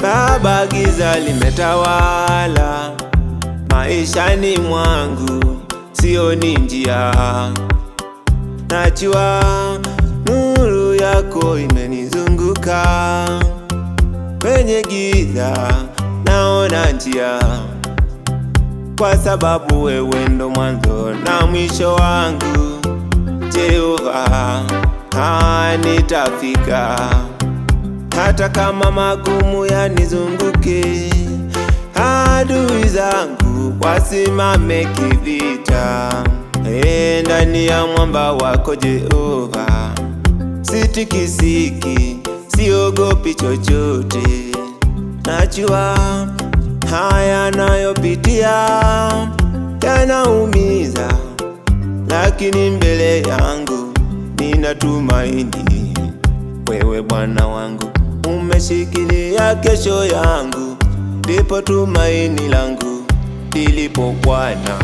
Baba, giza limetawala maishani mwangu, sioni njia. Najua nuru yako imenizunguka, kwenye giza naona njia, kwa sababu wewe ndo mwanzo na mwisho wangu. Jehova, nitafika hata kama magumu yanizunguke, adui zangu wasimame kivita. Ndani ya mwamba wako Jehova, sitikisiki, siogopi chochote. Najua haya nayopitia yanaumiza, lakini mbele yangu ninatumaini. Wewe Bwana wangu umeshikilia kesho yangu, ndipo tumaini langu lilipo Bwana.